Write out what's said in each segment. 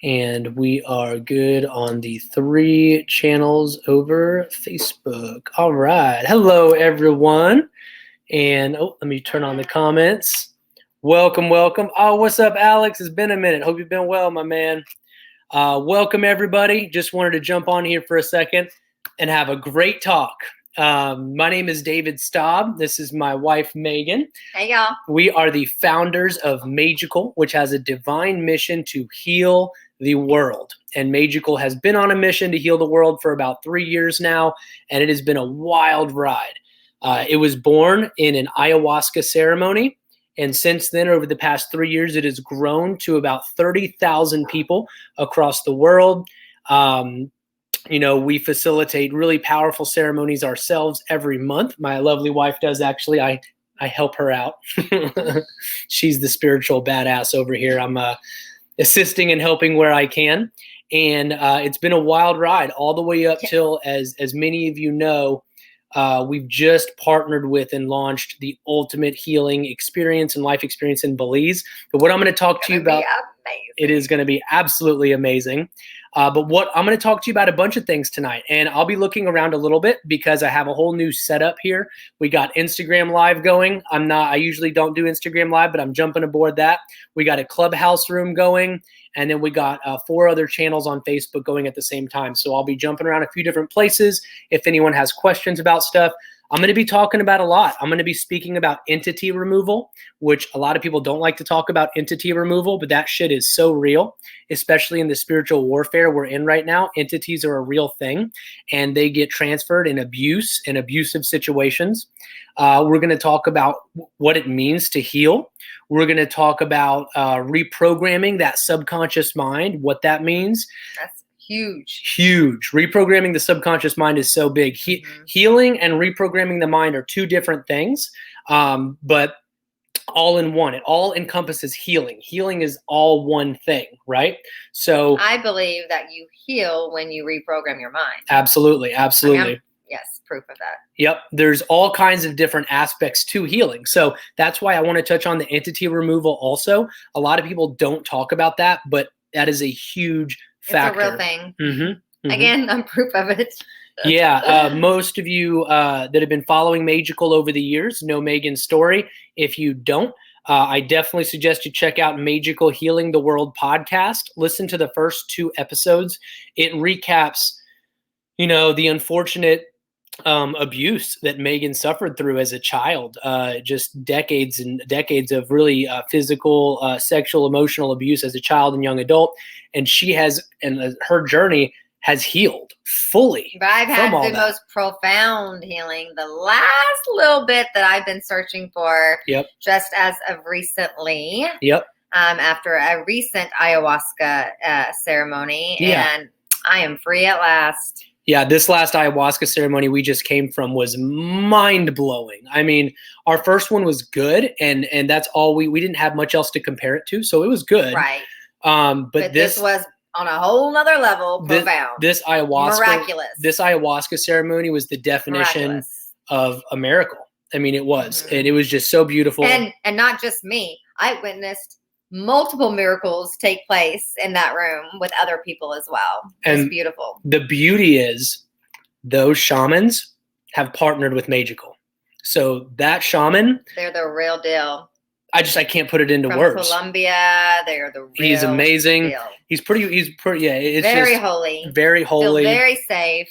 And we are good on the 3 channels over Facebook. All right. Hello, everyone. And let me turn on the comments. Welcome. Oh, what's up, Alex? It's been a minute. Hope you've been well, my man. Welcome, everybody. Just wanted to jump on here for a second and have a great talk. My name is David Staub. This is my wife, Megan. Hey, y'all. We are the founders of Magical, which has a divine mission to heal the world. And Magical has been on a mission to heal the world for about 3 years now, and it has been a wild ride. It was born in an ayahuasca ceremony. And since then, over the past 3 years, it has grown to about 30,000 people across the world. We facilitate really powerful ceremonies ourselves every month. My lovely wife does, actually. I help her out. She's the spiritual badass over here. I'm assisting and helping where I can. And it's been a wild ride all the way up till, as many of you know, we've just partnered with and launched the ultimate healing experience and life experience in Belize. But what I'm going to talk to you about, it is going to be absolutely amazing. But what I'm going to talk to you about a bunch of things tonight, and I'll be looking around a little bit because I have a whole new setup here. We got Instagram Live going. I usually don't do Instagram Live, but I'm jumping aboard that. We got a Clubhouse room going, and then we got 4 other channels on Facebook going at the same time. So I'll be jumping around a few different places. If anyone has questions about stuff, I'm going to be talking about a lot. I'm going to be speaking about entity removal, which a lot of people don't like to talk about entity removal, but that shit is so real, especially in the spiritual warfare we're in right now. Entities are a real thing, and they get transferred in abuse and abusive situations. We're going to talk about what it means to heal. We're going to talk about reprogramming that subconscious mind, what that means. That's huge. Reprogramming the subconscious mind is so big. Healing and reprogramming the mind are 2 different things, but all in one. It all encompasses healing. Healing is all one thing, right? So I believe that you heal when you reprogram your mind. Absolutely. Yes, proof of that. Yep. There's all kinds of different aspects to healing. So that's why I want to touch on the entity removal also. A lot of people don't talk about that, but that is a huge factor. It's a real thing. Mm-hmm. Again, I'm proof of it. Yeah. Most of you that have been following Magical over the years know Megan's story. If you don't, I definitely suggest you check out Magical Healing the World podcast. Listen to the first 2 episodes. It recaps, the unfortunate abuse that Megan suffered through as a child, just decades and decades of really physical, sexual, emotional abuse as a child and young adult. And she has, and her journey has healed fully. But I've had the most profound healing. The last little bit that I've been searching for, just as of recently, after a recent ayahuasca ceremony, and I am free at last. Yeah, this last ayahuasca ceremony we just came from was mind-blowing. I mean, our first one was good, and that's all we didn't have much else to compare it to, so it was good. Right. But this was on a whole nother level, profound. This ayahuasca, miraculous. This ayahuasca ceremony was the definition of a miracle. I mean, it was, and it was just so beautiful. And not just me. I witnessed multiple miracles take place in that room with other people as well. It's beautiful. The beauty is those shamans have partnered with Magical. So that shaman, they're the real deal. I can't put it into words. Colombia, they're the real He's amazing. deal. He's pretty, it's very holy. Very holy. Feel very safe.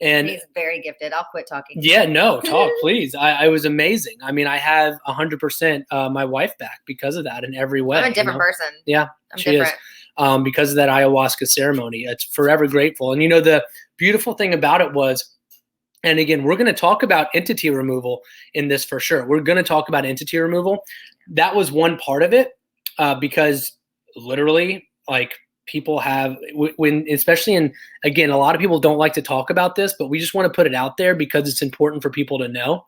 And he's very gifted. I'll quit talking. Yeah, no, talk, please. I was amazing. I mean, I have 100% my wife back because of that in every way. I'm a different person. Yeah, she different. Is. Because of that ayahuasca ceremony. It's forever grateful. And the beautiful thing about it was, and again, we're going to talk about entity removal in this for sure. We're going to talk about entity removal. That was one part of it because literally, people have, especially in, again, a lot of people don't like to talk about this, but we just want to put it out there because it's important for people to know.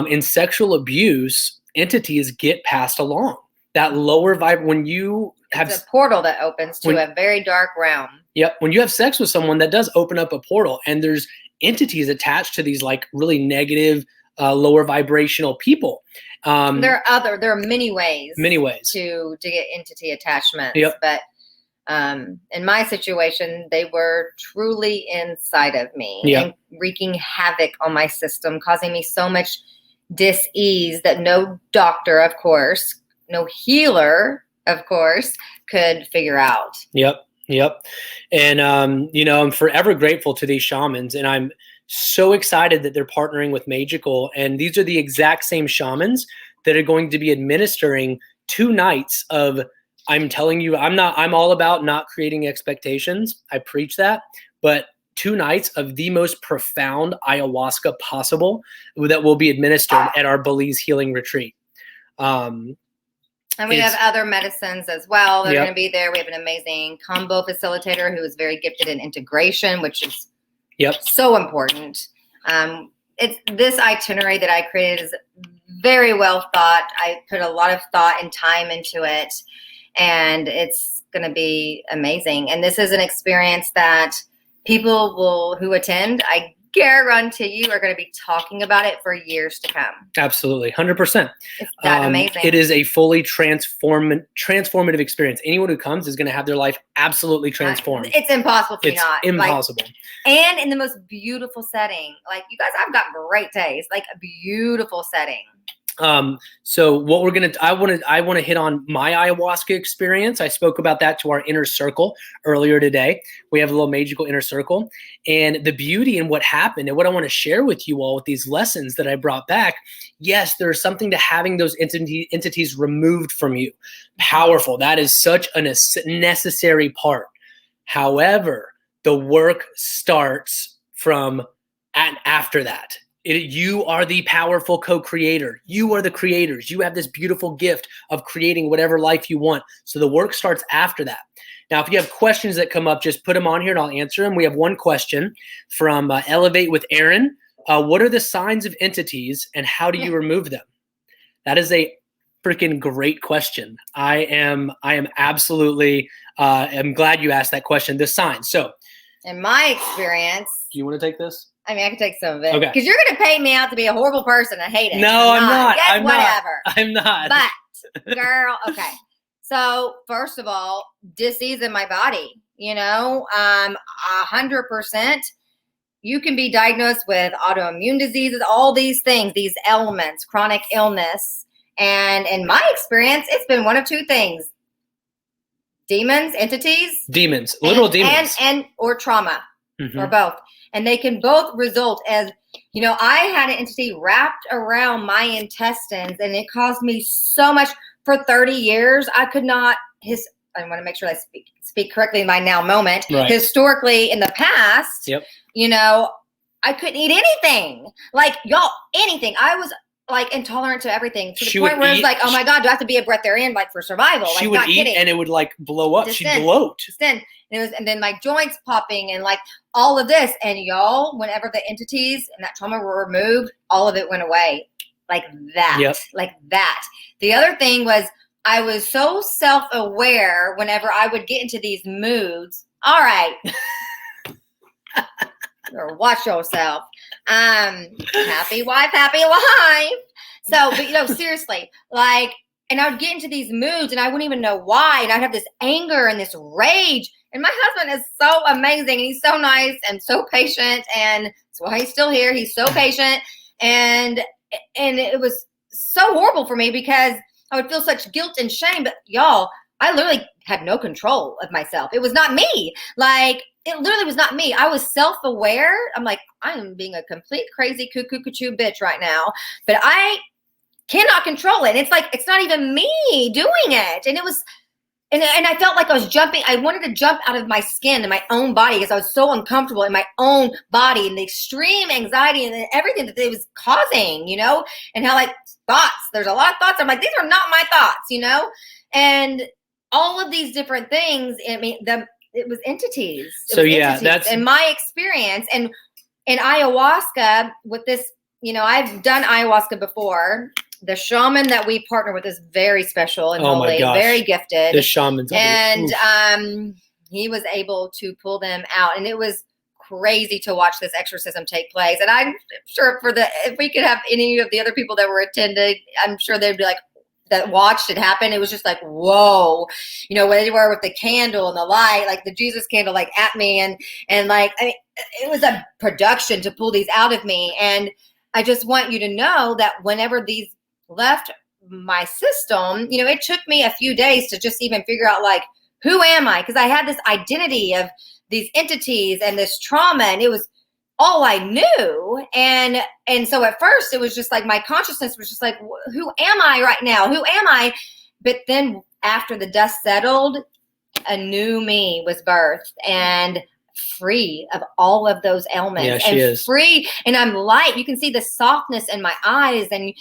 In sexual abuse, entities get passed along. That lower vibe, when you have a portal that opens to a very dark realm. Yep. When you have sex with someone, that does open up a portal, and there's entities attached to these really negative, lower vibrational people. There are many ways to get entity attachments. Yep. But In my situation, they were truly inside of me and wreaking havoc on my system, causing me so much dis-ease that no doctor, of course, no healer, of course, could figure out. Yep. And, I'm forever grateful to these shamans, and I'm so excited that they're partnering with Magical. And these are the exact same shamans that are going to be administering 2 nights of, I'm telling you, I'm all about not creating expectations. I preach that, but 2 nights of the most profound ayahuasca possible that will be administered at our Belize Healing Retreat. And we have other medicines as well that are going to be there. We have an amazing combo facilitator who is very gifted in integration, which is so important. It's this itinerary that I created is very well thought. I put a lot of thought and time into it, and it's going to be amazing. And this is an experience that people who attend, I guarantee you, are going to be talking about it for years to come. Absolutely. 100%. It's that amazing. It is a fully transformative experience. Anyone who comes is going to have their life absolutely transformed. It's impossible to not. Impossible. And in the most beautiful setting. Like, you guys, I've got great taste. Like, a beautiful setting. So what I want to hit on my ayahuasca experience. I spoke about that to our inner circle earlier today. We have a little magical inner circle, and the beauty in what happened and what I want to share with you all with these lessons that I brought back. Yes, there's something to having those entities removed from you. Powerful. That is such a necessary part. However, the work starts from and after that. You are the powerful co-creator. You are the creators. You have this beautiful gift of creating whatever life you want. So the work starts after that. Now, if you have questions that come up, just put them on here and I'll answer them. We have one question from Elevate with Aaron. What are the signs of entities and how do you remove them? That is a freaking great question. I am absolutely, I'm glad you asked that question. The signs. So in my experience. Do you want to take this? I mean, I can take some of it. Okay. Because you're going to pay me out to be a horrible person and hate it. No, I'm not. Yes, whatever. I'm not. But, girl, okay. So, first of all, disease in my body. 100%. You can be diagnosed with autoimmune diseases, all these things, these ailments, chronic illness. And in my experience, it's been one of 2 things. Demons, entities. Demons, literal demons. Or trauma, or both. And they can both result as, I had an entity wrapped around my intestines, and it caused me so much. For 30 years, I could not, I want to make sure I speak correctly in my now moment. Right. Historically, in the past, I couldn't eat anything. Like, y'all, anything. I was like intolerant to everything to the point where it's like, oh my God, do I have to be a breath-there-in like for survival? She would eat and it would like blow up. She'd bloat. And then my joints popping and like all of this. And y'all, whenever the entities and that trauma were removed, all of it went away like that. Yep. Like that. The other thing was I was so self-aware whenever I would get into these moods. All right. Or watch yourself. Happy wife, happy life. So, but seriously, like, and I would get into these moods and I wouldn't even know why. And I'd have this anger and this rage. And my husband is so amazing and he's so nice and so patient. And that's why he's still here. He's so patient. And it was so horrible for me because I would feel such guilt and shame. But y'all, I literally had no control of myself. It was not me. Like, it literally was not me. I was self-aware. I'm like, I am being a complete crazy cuckoo bitch right now, but I cannot control it. And it's like, it's not even me doing it. And it was, and I felt like I was jumping. I wanted to jump out of my skin and my own body because I was so uncomfortable in my own body and the extreme anxiety and everything that it was causing, and how like thoughts, there's a lot of thoughts. I'm like, these are not my thoughts, and all of these different things. I mean, it was entities. That's in my experience. And in ayahuasca with this, I've done ayahuasca before. The shaman that we partner with is very special and holy, very gifted. The shamans. And he was able to pull them out. And it was crazy to watch this exorcism take place. And I'm sure if we could have any of the other people that were attending, I'm sure they'd be like, that watched it happen, it was just like, whoa, you know, where they were with the candle and the light, like the Jesus candle, like at me. And like, I mean, it was a production to pull these out of me. And I just want you to know that whenever these left my system, you know, it took me a few days to just even figure out, like, who am I? Because I had this identity of these entities and this trauma, and it was all I knew. And so at first it was just like, my consciousness was just like, who am I right now? Who am I? But then after the dust settled, a new me was birthed, and free of all of those ailments. Yeah, she is free. And I'm light. You can see the softness in my eyes, and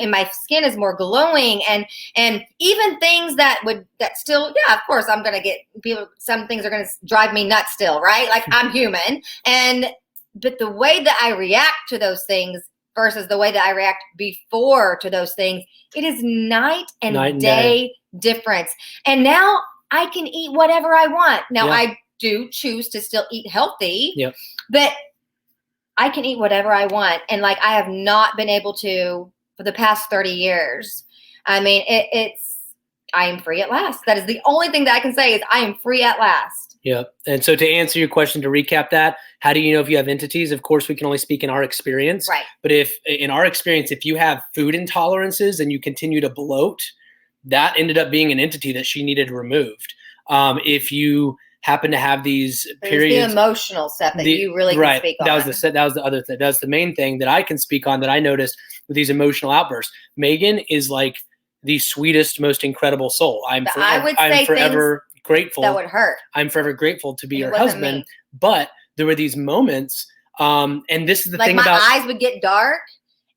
my skin is more glowing, and even things that still, yeah, of course I'm going to get people, some things are going to drive me nuts still, right? Like, I'm human. But the way that I react to those things versus the way that I react before to those things, it is night and day difference. And now I can eat whatever I want. Now, I do choose to still eat healthy, but I can eat whatever I want. And like, I have not been able to for the past 30 years. I mean, I am free at last. That is the only thing that I can say, is I am free at last. Yeah. And so to answer your question, to recap that, how do you know if you have entities? Of course, we can only speak in our experience. Right. But in our experience, if you have food intolerances and you continue to bloat, that ended up being an entity that she needed removed. If you happen to have these periods, the emotional stuff that you really can speak on. That was the other thing. That's the main thing that I can speak on, that I noticed with these emotional outbursts. Megan is like the sweetest, most incredible soul. I'm forever grateful. That would hurt. I'm forever grateful to be her husband. Me. But there were these moments, and this is the thing about, my eyes would get dark,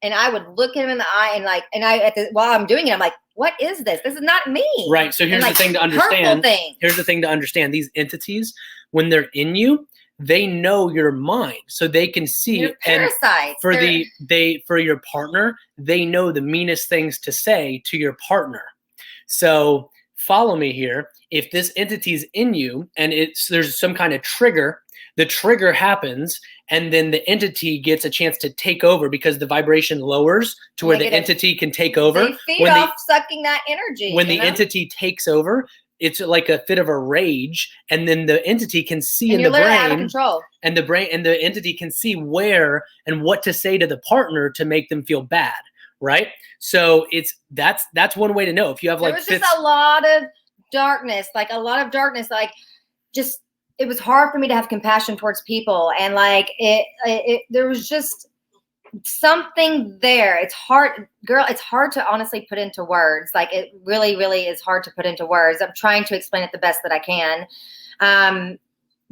and I would look him in the eye, and while I'm doing it, I'm like, what is this? This is not me. Right. So here's the thing to understand. Here's the thing to understand. These entities, when they're in you, they know your mind, so they can see. You're parasites. And for your partner, they know the meanest things to say to your partner. So follow me here. If this entity is in you and there's some kind of trigger, the trigger happens, and then the entity gets a chance to take over because the vibration lowers to where the entity can take over. They feed off sucking that energy. When the entity takes over, it's like a fit of a rage, and then the entity can see in the brain, out of control. And the entity can see where and what to say to the partner to make them feel bad, right? So that's one way to know. If you have just a lot of darkness, it was hard for me to have compassion towards people, and like there was just something there. It's hard, girl. It's hard to honestly put into words. Like, it really, really is hard to put into words. I'm trying to explain it the best that I can.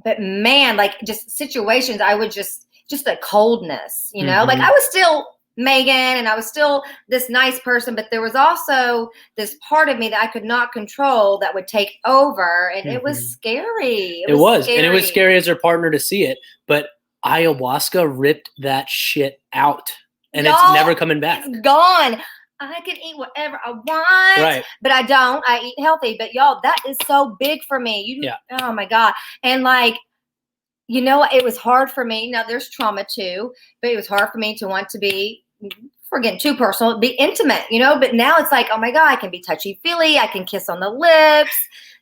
But man, like, just situations, I would just a coldness, you know, like I was still Megan and I was still this nice person, but there was also this part of me that I could not control that would take over. And it was scary. It was scary. And it was scary as her partner to see it. But ayahuasca ripped that shit out, and it's never coming back. It's gone. I can eat whatever I want, right? But I don't. I eat healthy. But y'all, that is so big for me. Oh my God. And like, you know, it was hard for me. Now there's trauma too, but it was hard for me to want to be, for getting too personal, be intimate, you know. But now it's like, oh my God, I can be touchy feely. I can kiss on the lips,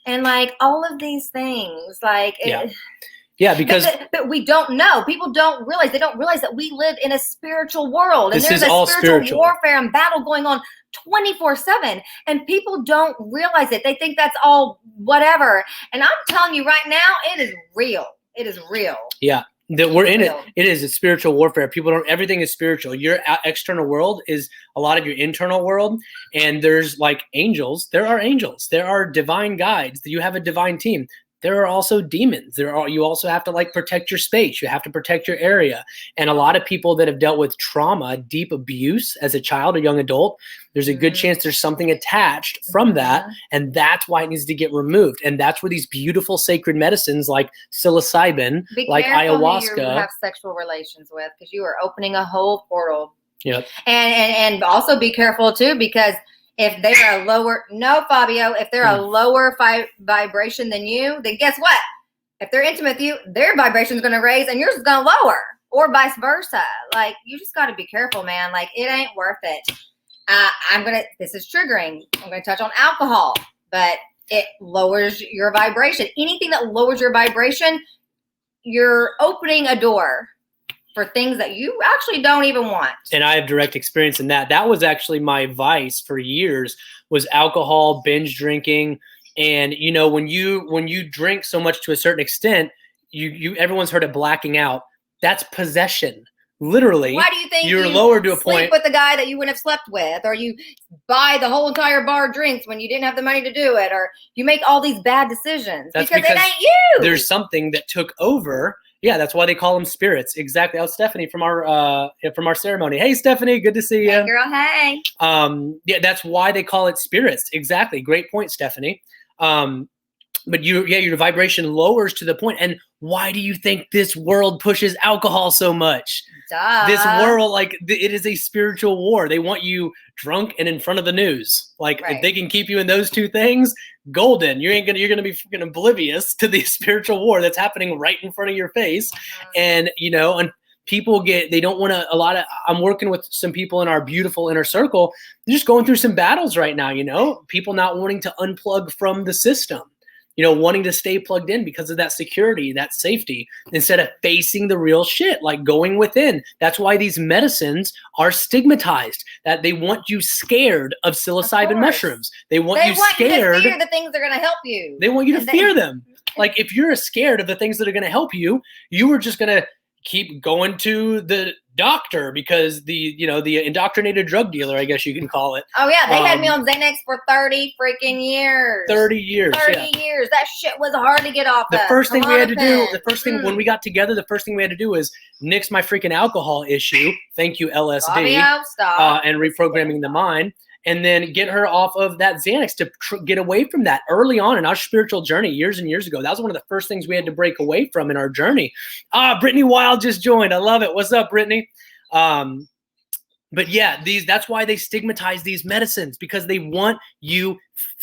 and like all of these things, like. Yeah, because but we don't know. People don't realize. They don't realize that we live in a spiritual world, and there's a spiritual warfare and battle going on 24/7. And people don't realize it. They think that's all whatever. And I'm telling you right now, it is real. It is real. Yeah, that we're in it. It is a spiritual warfare. People don't. Everything is spiritual. Your external world is a lot of your internal world. And there's like angels. There are angels. There are divine guides. You have a divine team. There are also demons. You also have to like protect your space. You have to protect your area. And a lot of people that have dealt with trauma, deep abuse as a child or young adult, there's a good chance there's something attached from that. And that's why it needs to get removed. And that's where these beautiful sacred medicines like psilocybin, like ayahuasca. Who you have sexual relations with, because you are opening a whole portal. Yep. And also be careful too, because if they're if they're a lower vibration than you, then guess what? If they're intimate with you, their vibration is going to raise and yours is going to lower, or vice versa. Like, you just got to be careful, man. Like, it ain't worth it. This is triggering. I'm going to touch on alcohol, but it lowers your vibration. Anything that lowers your vibration, you're opening a door for things that you actually don't even want. And I have direct experience in that. That was actually my vice for years, was alcohol, binge drinking. And, you know, when you drink so much to a certain extent, everyone's heard of blacking out. That's possession. Literally. Why do you think you're lowered to a point sleep with the guy that you wouldn't have slept with, or you buy the whole entire bar of drinks when you didn't have the money to do it, or you make all these bad decisions because it ain't you. There's something that took over. Yeah, that's why they call them spirits. Exactly. That was Stephanie from our ceremony. Hey, Stephanie, good to see you. Hey, girl. Hey. Yeah, that's why they call it spirits. Exactly. Great point, Stephanie. But your vibration lowers to the point. And why do you think this world pushes alcohol so much? Duh. This world, it is a spiritual war. They want you drunk and in front of the news. If they can keep you in those two things, golden. You're gonna be freaking oblivious to the spiritual war that's happening right in front of your face. And and people they don't want to. I'm working with some people in our beautiful inner circle. They're just going through some battles right now. People not wanting to unplug from the system. Wanting to stay plugged in because of that security, that safety, instead of facing the real shit, going within. That's why these medicines are stigmatized, that they want you scared of psilocybin mushrooms. They want you scared. To fear the things that are going to help you. They want you to fear them. If you're scared of the things that are going to help you, you are just going to keep going to the doctor because the indoctrinated drug dealer, I guess you can call it. Oh yeah, they had me on Xanax for 30 freaking years. 30 years. 30 years. That shit was hard to get off. The first thing we had to do, when we got together, the first thing we had to do was nix my freaking alcohol issue. Thank you, LSD. And reprogramming the mind. And then get her off of that Xanax to get away from that early on in our spiritual journey years and years ago. That was one of the first things we had to break away from in our journey. Brittany Wild just joined. I love it. What's up, Brittany? But yeah, that's why they stigmatize these medicines, because they want you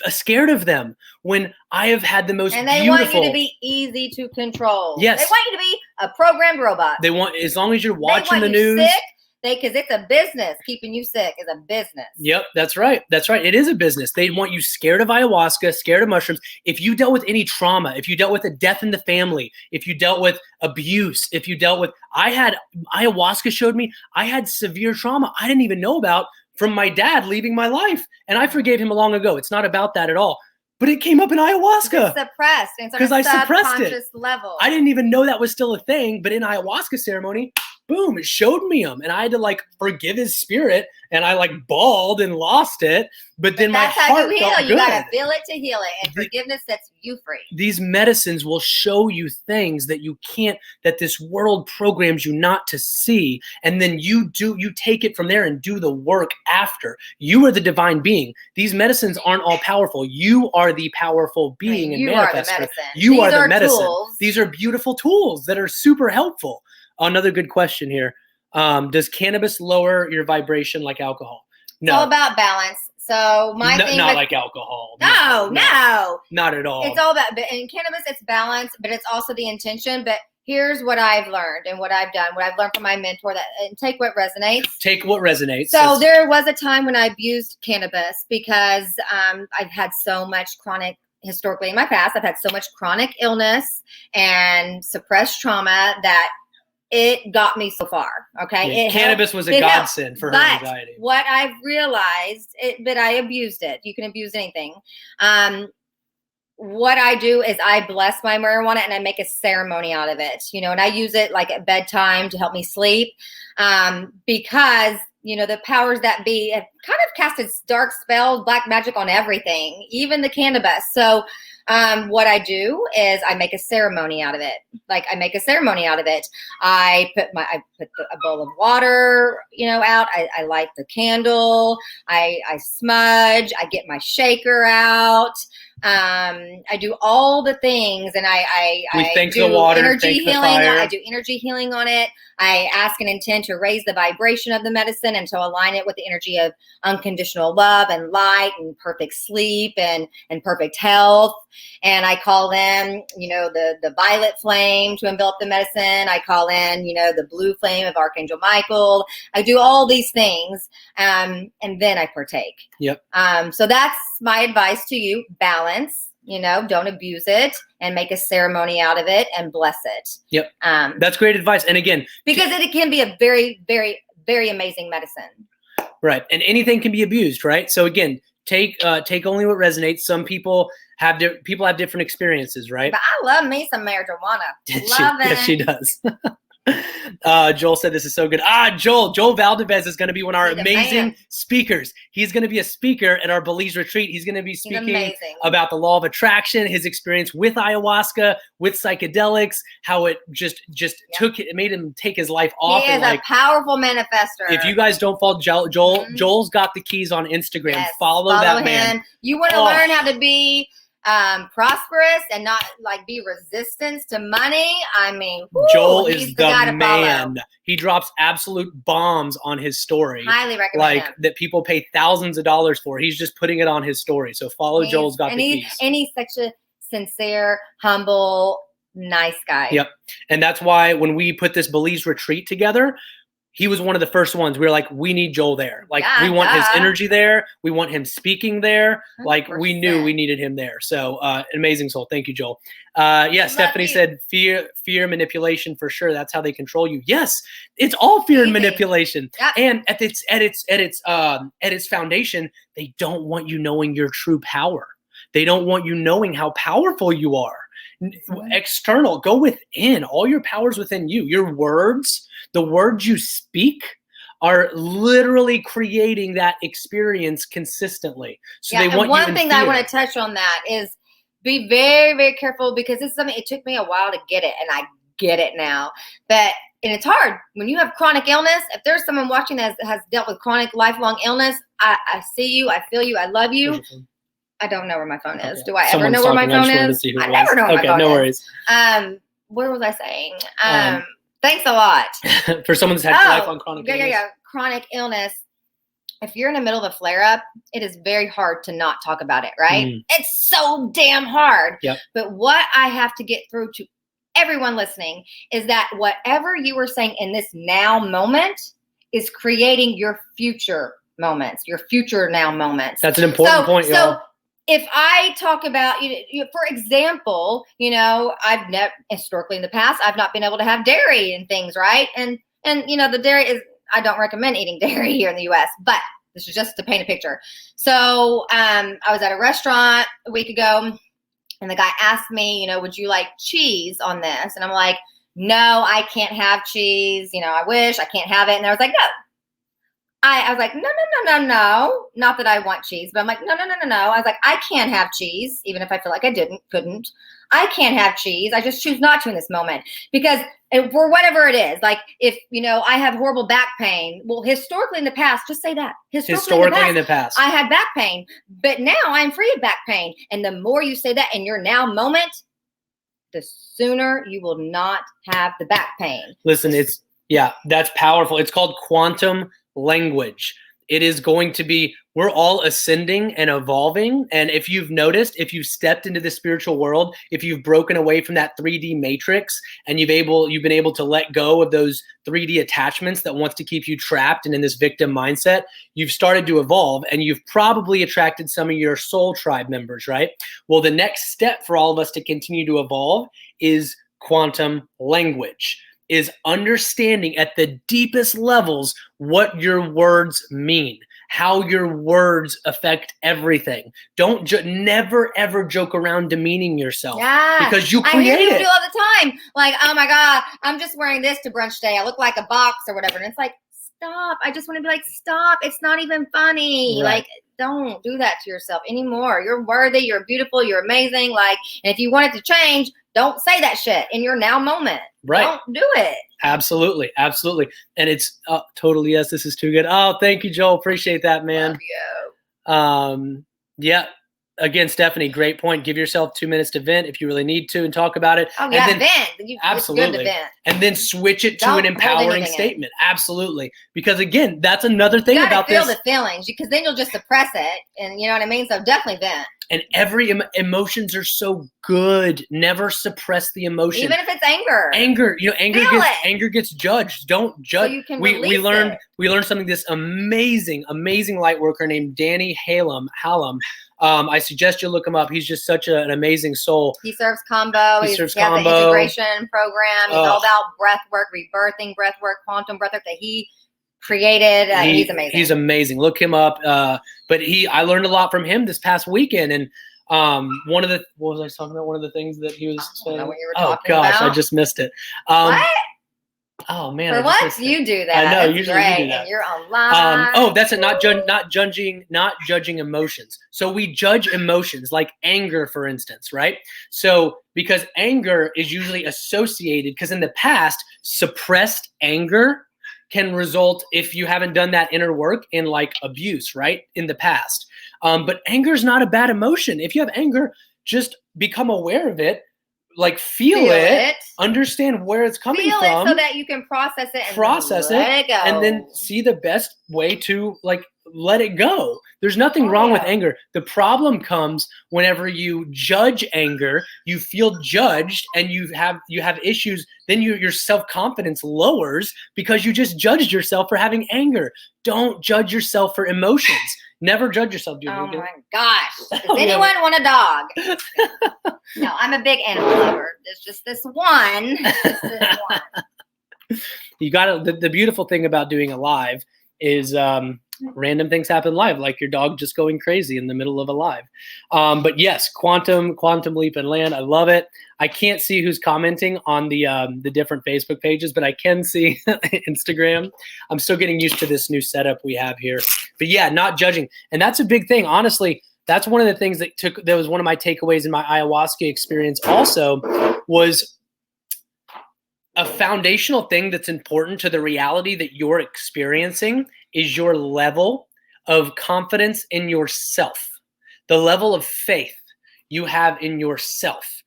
scared of them. When I have had the most beautiful. And they want you to be easy to control. Yes. They want you to be a programmed robot. They want, as long as you're watching the news. Sick, because it's a business. Keeping you sick is a business. Yep, that's right. That's right. It is a business. They want you scared of ayahuasca, scared of mushrooms. If you dealt with any trauma, if you dealt with a death in the family, if you dealt with abuse, if you dealt with, ayahuasca showed me I had severe trauma I didn't even know about from my dad leaving my life. And I forgave him long ago. It's not about that at all. But it came up in ayahuasca. It's suppressed. Because I suppressed it. Level. I didn't even know that was still a thing. But in ayahuasca ceremony, boom, it showed me him. And I had to forgive his spirit. And I bawled and lost it. But then my heart felt good. That's how you heal. You got to feel it to heal it. And forgiveness sets you free. These medicines will show you things that you can't, that this world programs you not to see. And then you take it from there and do the work after. You are the divine being. These medicines aren't all powerful. You are the powerful being and manifestor. You are the medicine. Tools. These are beautiful tools that are super helpful. Another good question here. Does cannabis lower your vibration like alcohol? No. It's all about balance. So not like alcohol. No. Not at all. It's all about, in cannabis, it's balance, but it's also the intention. But here's what I've learned and what I've done, what I've learned from my mentor, and take what resonates. Take what resonates. So there was a time when I abused cannabis because I've had so much historically in my past, I've had so much chronic illness and suppressed trauma that it got me so far. Okay. Yeah, cannabis was a godsend for her anxiety. What I've realized, but I abused it. You can abuse anything. What I do is I bless my marijuana and I make a ceremony out of it, and I use it at bedtime to help me sleep. Because, the powers that be have kind of casted dark spells, black magic on everything, even the cannabis. So, what I do is I make a ceremony out of it. I put a bowl of water, out. I light the candle. I smudge. I get my shaker out. I do all the things, and I do the water, energy healing. The I do energy healing on it. I ask and intend to raise the vibration of the medicine and to align it with the energy of unconditional love and light and perfect sleep and perfect health. And I call in, the violet flame to envelop the medicine. I call in, the blue flame of Archangel Michael. I do all these things, and then I partake. Yep. So that's my advice to you. Balance, don't abuse it, and make a ceremony out of it and bless it. Yep. That's great advice. And again, because it can be a very, very, very amazing medicine. Right. And anything can be abused, right? So again, take only what resonates. Some people have different experiences, right? But I love me some marijuana. Love it. Yes, she does. Joel said this is so good. Joel Valdez is going to be one of our amazing speakers. He's going to be a speaker at our Belize retreat. He's going to be speaking about the law of attraction, his experience with ayahuasca, with psychedelics, how it just it made him take his life off. He is a powerful manifester. If you guys don't follow Joel, Joel's got the keys on Instagram. Yes, follow that him. Man. You want to learn how to be prosperous and not be resistant to money. I mean, Joel is the man. He drops absolute bombs on his story. Highly recommend him. That people pay thousands of dollars for. He's just putting it on his story. So follow Joel's got the keys. And he's such a sincere, humble, nice guy. Yep. And that's why when we put this Belize retreat together, he was one of the first ones. We were like, we need Joel there. We want his energy there. We want him speaking there. 100%. We knew we needed him there. So amazing soul. Thank you, Joel. Stephanie said fear, manipulation for sure. That's how they control you. Yes, it's all fear and manipulation. Yep. And at its foundation, they don't want you knowing your true power. They don't want you knowing how powerful you are. External, go within. All your power's within you. Your words, the words you speak, are literally creating that experience consistently. So they want one thing that I want to touch on that is be very, very careful, because this is something, it took me a while to get it, and I get it now. And it's hard when you have chronic illness. If there's someone watching that has dealt with chronic lifelong illness, I see you, I feel you, I love you. I don't know where my phone is. Do I ever know where my phone is? I never know where my phone is. Okay, no worries. Where was I saying? Thanks a lot. For someone that's had lifelong chronic illness. Yeah. Chronic illness. If you're in the middle of a flare-up, it is very hard to not talk about it, right? It's so damn hard. Yep. But what I have to get through to everyone listening is that whatever you are saying in this now moment is creating your future moments, your future now moments. That's an important point, y'all. So if I talk about, for example, I've never, historically in the past, I've not been able to have dairy and things, right? And the dairy is, I don't recommend eating dairy here in the U.S., but this is just to paint a picture. So I was at a restaurant a week ago, and the guy asked me, would you like cheese on this? And I'm like, no, I can't have cheese. I wish I can't have it. And I was like, no. I was like, no. Not that I want cheese, but I'm like, no. I was like, I can't have cheese, even if I feel like I couldn't. I can't have cheese. I just choose not to in this moment, because for whatever it is, like if, I have horrible back pain. Well, historically in the past, just say that. Historically in the past, I had back pain, but now I'm free of back pain. And the more you say that in your now moment, the sooner you will not have the back pain. Listen, that's powerful. It's called quantum language. It is going to be, we're all ascending and evolving. And if you've noticed, if you've stepped into the spiritual world, if you've broken away from that 3D matrix and you've been able to let go of those 3D attachments that wants to keep you trapped and in this victim mindset, you've started to evolve, and you've probably attracted some of your soul tribe members, right? Well, the next step for all of us to continue to evolve is quantum language. Is understanding at the deepest levels what your words mean, how your words affect everything. Don't never ever joke around demeaning yourself, because you create I hear it. Do all the time. Like, oh my God, I'm just wearing this to brunch today. I look like a box or whatever. And it's like, stop. I just want to be like, stop. It's not even funny. Right. Like, don't do that to yourself anymore. You're worthy. You're beautiful. You're amazing. Like, and if you want it to change, don't say that shit in your now moment. Right. Don't do it. Absolutely. And it's totally, yes, this is too good. Oh, thank you, Joel. Appreciate that, man. Love you. Yeah. again, Stephanie, great point. Give yourself 2 minutes to vent if you really need to and talk about it. Oh, yeah, and then, vent. Absolutely. It's good to vent. And then switch it to an empowering statement. Absolutely. Because again, that's another thing about this. You gotta feel the feelings, because then you'll just suppress it. And you know what I mean? So definitely vent. And every emotions are so good. Never suppress the emotion. Even if it's anger. Anger gets judged. Don't judge. So you can we learned something. This amazing light worker named Danny Hallam. I suggest you look him up. He's just such an amazing soul. He serves combo. He has an integration program. He's all about breath work, rebirthing breath work, quantum breath work that he created. He's amazing. He's amazing. Look him up. But I learned a lot from him this past weekend. And what was I talking about? One of the things that he was saying. What you were talking about? I just missed it. What? Oh man! For once you do that. I know. That's usually great. you do that. And you're online. That's it. Not judging emotions. So we judge emotions, like anger, for instance, right? So because anger is usually associated, because in the past, suppressed anger can result, if you haven't done that inner work, in like abuse, right? In the past. But anger is not a bad emotion. If you have anger, just become aware of it. Like feel it, understand where it's coming from. Feel it so that you can process it and let it go. And then see the best way to like let it go. There's nothing wrong with anger. The problem comes whenever you judge anger, you feel judged, and you have issues. Then your self-confidence lowers because you just judged yourself for having anger. Don't judge yourself for emotions. Never judge yourself, dude. Oh my gosh. Does anyone want a dog? No, I'm a big animal lover. There's just this one. You got the beautiful thing about doing a live is random things happen live, like your dog just going crazy in the middle of a live. But yes, quantum leap and land. I love it. I can't see who's commenting on the different Facebook pages, but I can see Instagram. I'm still getting used to this new setup we have here. But yeah, not judging. And that's a big thing. Honestly, that's one of the things that was one of my takeaways in my ayahuasca experience also, was a foundational thing that's important to the reality that you're experiencing is your level of confidence in yourself, the level of faith you have in yourself.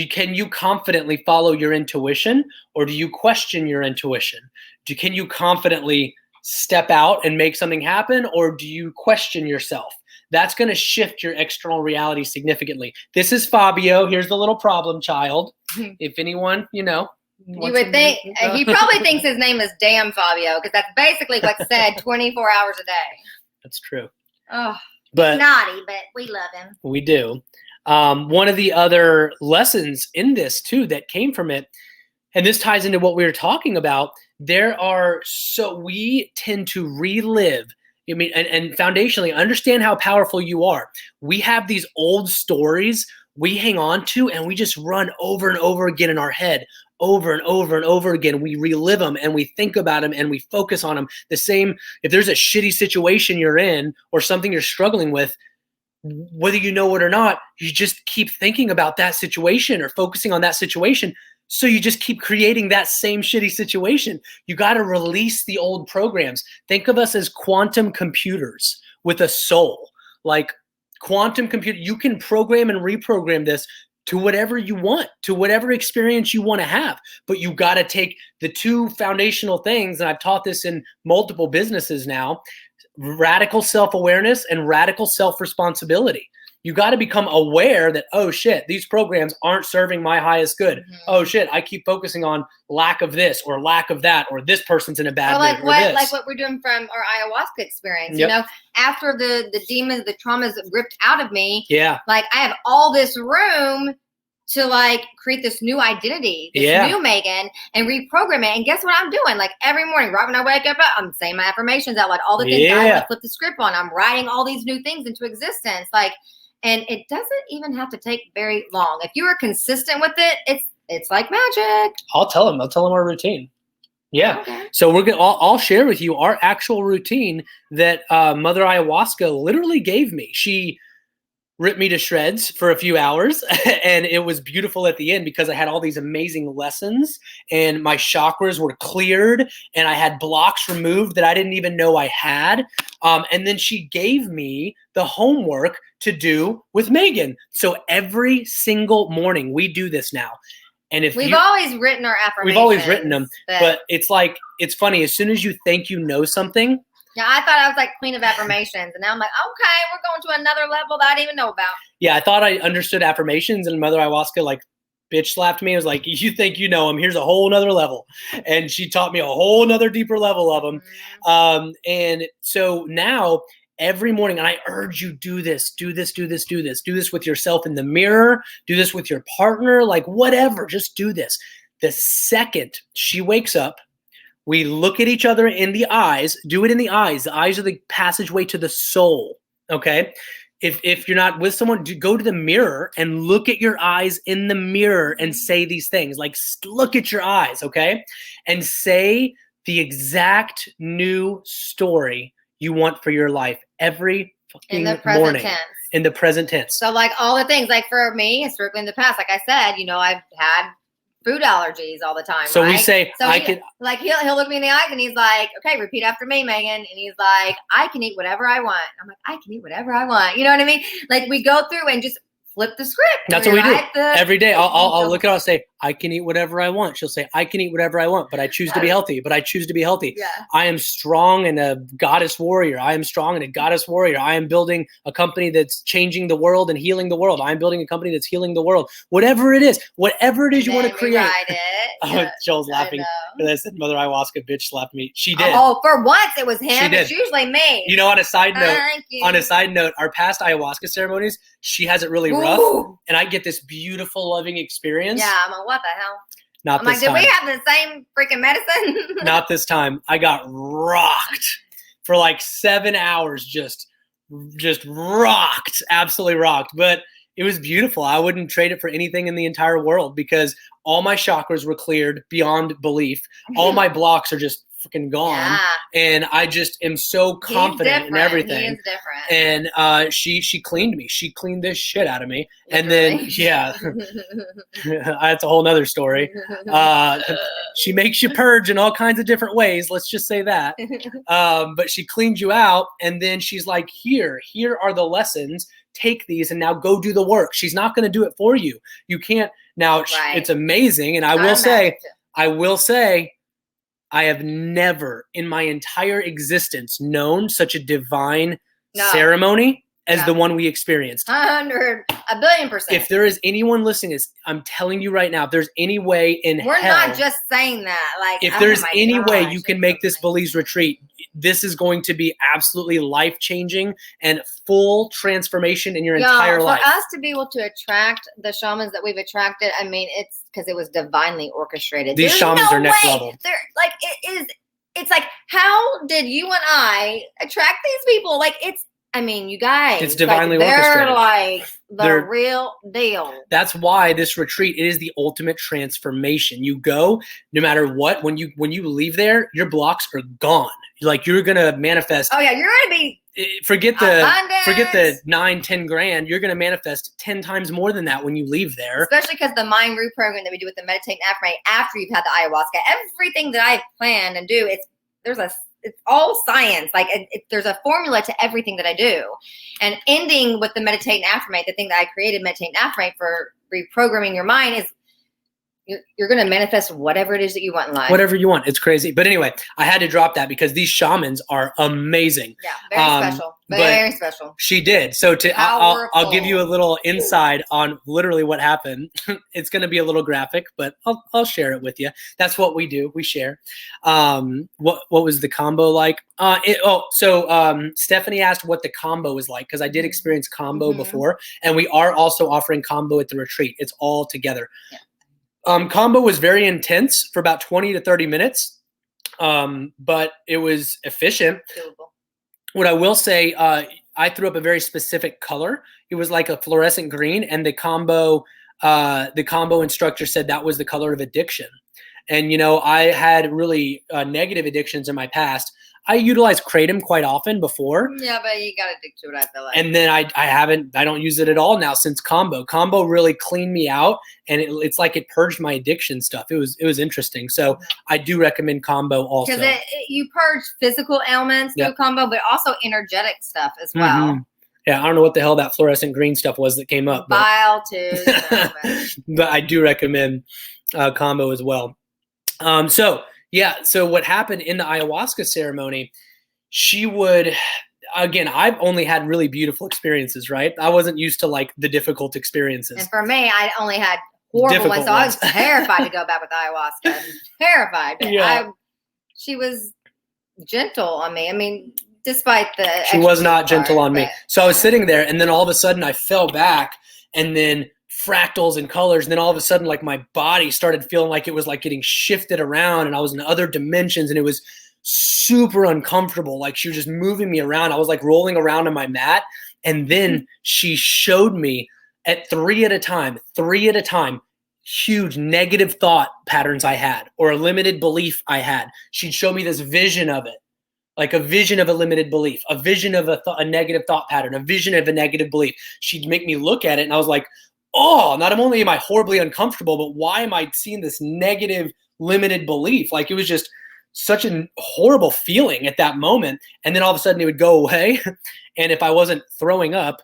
Can you confidently follow your intuition, or do you question your intuition? Can you confidently step out and make something happen, or do you question yourself? That's going to shift your external reality significantly. This is Fabio. Here's the little problem child. If anyone, you would think he probably thinks his name is Damn Fabio, because that's basically what's said 24 hours a day. That's true. Oh, but naughty, but we love him. We do. One of the other lessons in this too that came from it, and this ties into what we were talking about, we tend to relive. I mean, and foundationally understand how powerful you are. We have these old stories we hang on to, and we just run over and over again in our head, over and over and over again. We relive them and we think about them and we focus on them. The same, if there's a shitty situation you're in or something you're struggling with, whether you know it or not, you just keep thinking about that situation or focusing on that situation. So you just keep creating that same shitty situation. You got to release the old programs. Think of us as quantum computers with a soul. Like quantum computer, you can program and reprogram this to whatever you want, to whatever experience you want to have. But you got to take the two foundational things, and I've taught this in multiple businesses now, radical self-awareness and radical self-responsibility. You got to become aware that, oh shit, these programs aren't serving my highest good. Mm-hmm. Oh shit, I keep focusing on lack of this or lack of that, or this person's in a bad mood. Like what we're doing from our ayahuasca experience. Yep. You know, after the demons, the traumas ripped out of me. Yeah. Like I have all this room to like create this new identity, this new Megan, and reprogram it. And guess what I'm doing? Like every morning, right when I wake up, I'm saying my affirmations out loud, all the things I want to flip the script on. I'm writing all these new things into existence. Like, and it doesn't even have to take very long. If you are consistent with it, it's like magic. I'll tell them our routine. Yeah. Okay. So I'll share with you our actual routine that Mother Ayahuasca literally gave me. She ripped me to shreds for a few hours. And it was beautiful at the end because I had all these amazing lessons and my chakras were cleared and I had blocks removed that I didn't even know I had. And then she gave me the homework to do with Megan. So every single morning we do this now. And if we've always written our affirmations. We've always written them, but it's like, it's funny. As soon as you think you know something. Yeah, I thought I was like queen of affirmations. And now I'm like, okay, we're going to another level that I didn't even know about. Yeah, I thought I understood affirmations, and Mother Ayahuasca like bitch slapped me. I was like, you think you know them, here's a whole nother level. And she taught me a whole nother deeper level of them. Mm-hmm. And so now every morning, and I urge you, do this with yourself in the mirror, do this with your partner, like whatever, just do this. The second she wakes up, we look at each other in the eyes, do it in the eyes. The eyes are the passageway to the soul, okay? If you're not with someone, go to the mirror and look at your eyes in the mirror and say these things. Like, look at your eyes, okay? And say the exact new story you want for your life every fucking morning. In the present tense. So, like, all the things, like for me, historically in the past, like I said, you know, I've had food allergies all the time. So right? we say, so like he'll look me in the eyes and he's like, okay, repeat after me, Megan. And he's like, I can eat whatever I want. I'm like, I can eat whatever I want. You know what I mean? Like we go through and just flip the script. That's what we do every day. I'll look at her and say, I can eat whatever I want. She'll say, I can eat whatever I want, but I choose to be healthy. Yeah. I am strong and a goddess warrior. I am strong and a goddess warrior. I am building a company that's changing the world and healing the world. I'm building a company that's healing the world. Whatever it is you want to create. Joel's laughing because I said Mother Ayahuasca bitch slapped me. She did. Oh, for once it was him. It's usually me. You know, on a side note, our past ayahuasca ceremonies, she has it really rough, and I get this beautiful, loving experience. Yeah, I'm like, what the hell? Not this time. Did we have the same freaking medicine? Not this time. I got rocked for like 7 hours, just rocked, absolutely rocked. But it was beautiful. I wouldn't trade it for anything in the entire world because all my chakras were cleared beyond belief. All my blocks are just freaking gone. Yeah. And I just am so confident in everything. He is different. And she cleaned me. She cleaned this shit out of me. Literally. And then, yeah, that's a whole nother story. She makes you purge in all kinds of different ways. Let's just say that. But she cleaned you out. And then she's like, here are the lessons. Take these and now go do the work. She's not going to do it for you. You can't. Now, It's amazing. And I will say, I have never in my entire existence known such a divine ceremony as the one we experienced. 100, 1,000,000,000%. If there is anyone listening to this, I'm telling you right now, if there's any way in hell. We're not just saying that. Like, if there's any way you can make this Belize retreat, this is going to be absolutely life-changing and full transformation in your entire life. For us to be able to attract the shamans that we've attracted, I mean, it's because it was divinely orchestrated. These shamans are next level. Like, it's like, how did you and I attract these people? Like, you guys. It's divinely orchestrated. They're like the real deal. That's why this retreat is the ultimate transformation. You go, no matter what, when you leave there, your blocks are gone. Like you're gonna manifest. Oh yeah, you're gonna be. Forget the 9-10 grand. You're gonna manifest 10 times more than that when you leave there. Especially because the mind root program that we do with the meditate and affirmate after you've had the ayahuasca, everything that I plan and do, it's all science. Like there's a formula to everything that I do. And ending with the meditate and affirmate, the thing that I created, meditate and affirmate for reprogramming your mind is you're going to manifest whatever it is that you want in life. Whatever you want. It's crazy. But anyway, I had to drop that because these shamans are amazing. Yeah, very special. Very special. She did. So I'll give you a little insight on literally what happened. It's going to be a little graphic, but I'll share it with you. That's what we do. We share. What was the combo like? Stephanie asked what the combo was like because I did experience combo before, and we are also offering combo at the retreat. It's all together. Yeah. Combo was very intense for about 20 to 30 minutes, but it was efficient. Doable. What I will say, I threw up a very specific color. It was like a fluorescent green, and the combo instructor said that was the color of addiction. And, I had really negative addictions in my past. I utilized kratom quite often before. Yeah, but you got addicted to it, I feel like. And then I don't use it at all now since Combo. Combo really cleaned me out, and it's like it purged my addiction stuff. It was interesting. So I do recommend Combo also. Because you purge physical ailments through Combo, but also energetic stuff as well. Mm-hmm. Yeah, I don't know what the hell that fluorescent green stuff was that came up. Bile too. But I do recommend Combo as well. So what happened in the ayahuasca ceremony, she would, again, I've only had really beautiful experiences, right? I wasn't used to like the difficult experiences. And for me, I only had horrible ones. So I was terrified to go back with ayahuasca. I was terrified. But she was gentle on me. I mean, despite she was not gentle on me. So I was sitting there, and then all of a sudden I fell back, and then fractals and colors, and then all of a sudden like my body started feeling like it was like getting shifted around, and I was in other dimensions, and it was super uncomfortable. Like she was just moving me around. I was like rolling around on my mat, and then she showed me at three at a time, huge negative thought patterns I had, or a limited belief I had. She'd show me this vision of it. Like a vision of a limited belief, a vision of a negative thought pattern, a vision of a negative belief. She'd make me look at it, and I was like, oh, not only am I horribly uncomfortable, but why am I seeing this negative limited belief? Like it was just such a horrible feeling at that moment. And then all of a sudden it would go away. And if I wasn't throwing up,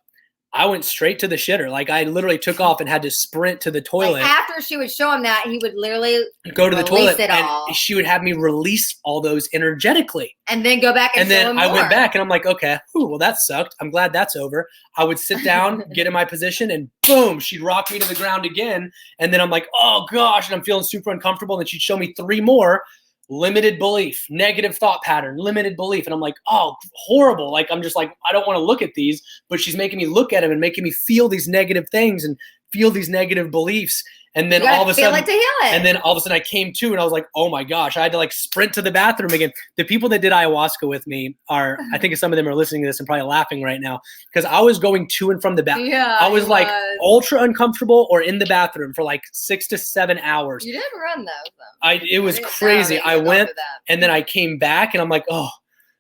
I went straight to the shitter. Like I literally took off and had to sprint to the toilet. Like after she would show him that, he would literally go to the toilet, and she would have me release all those energetically. And then go back and then I went back, and I'm like, okay, well, that sucked. I'm glad that's over. I would sit down, get in my position, and boom, she'd rock me to the ground again. And then I'm like, oh gosh, and I'm feeling super uncomfortable. And then she'd show me 3 more. Limited belief, negative thought pattern, limited belief. And I'm like, oh, horrible. Like, I'm just like, I don't want to look at these, but she's making me look at them and making me feel these negative things and feel these negative beliefs. And then all of a sudden, I came to, and I was like, oh my gosh, I had to like sprint to the bathroom again. The people that did ayahuasca with me are, I think some of them are listening to this and probably laughing right now, because I was going to and from the bathroom. Yeah, I was like ultra uncomfortable or in the bathroom for like 6 to 7 hours. You didn't run those though. It was crazy. I went and then I came back, and I'm like, oh,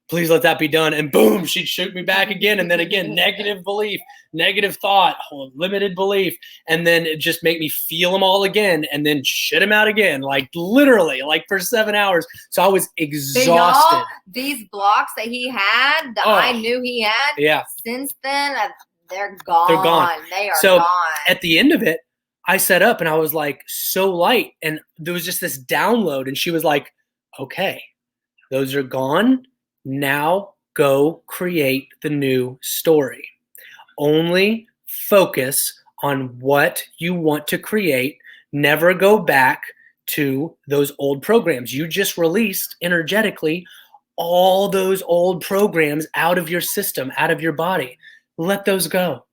please let that be done. And boom, she'd shoot me back again. And then again, negative belief, negative thought, limited belief. And then it just make me feel them all again and then shit them out again. Like literally, like for 7 hours. So I was exhausted. These blocks that he had, that I knew he had, since then, they're gone. They're gone. They are gone. At the end of it, I sat up and I was like so light. And there was just this download. And she was like, okay, those are gone. Now go create the new story. Only focus on what you want to create. Never go back to those old programs. You just released energetically all those old programs out of your system, out of your body. Let those go.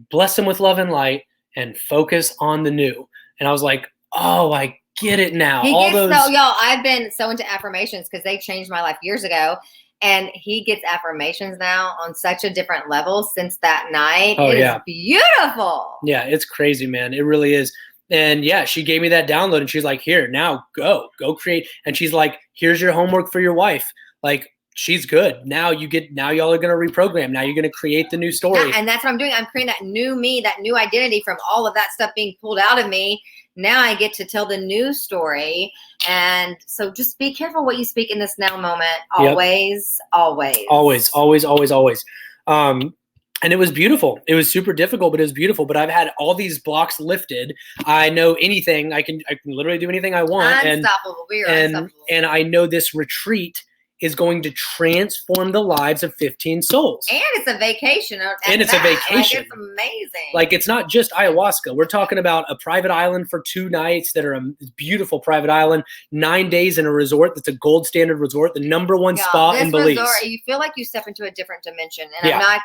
Bless them with love and light and focus on the new. And I was like, oh, I get it now. I've been so into affirmations because they changed my life years ago. And he gets affirmations now on such a different level since that night. It is beautiful. Yeah, it's crazy, man. It really is. And yeah, she gave me that download, and she's like, here, now go create. And she's like, here's your homework for your wife. Like, she's good. Now y'all are going to reprogram. Now you're going to create the new story. Yeah, and that's what I'm doing. I'm creating that new me, that new identity from all of that stuff being pulled out of me. Now I get to tell the new story. And so just be careful what you speak in this now moment. Always, always. Always, always, always, always. And it was beautiful. It was super difficult, but it was beautiful. But I've had all these blocks lifted. I know anything. I can literally do anything I want. Unstoppable. We are unstoppable. And I know this retreat is going to transform the lives of 15 souls. And it's a vacation. It's a vacation. Like, it's amazing. Like, it's not just ayahuasca. We're talking about a private island for 2 nights that are a beautiful private island, 9 days in a resort that's a gold standard resort, the #1 spot in Belize. Resort, you feel like you step into a different dimension. And I'm not...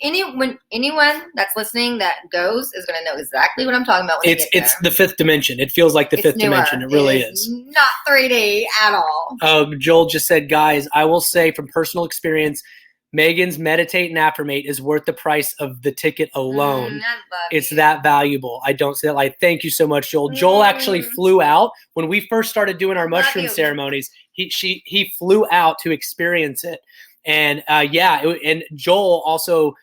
Anyone that's listening that goes is going to know exactly what I'm talking about. When It's the 5th dimension. It feels like the 5th dimension. It really is. Not 3D at all. Joel just said, guys, I will say from personal experience, Megan's Meditate and Affirmate is worth the price of the ticket alone. It's that valuable. I don't say that like, thank you so much, Joel. Joel actually flew out when we first started doing our mushroom ceremonies. He flew out to experience it. And and Joel also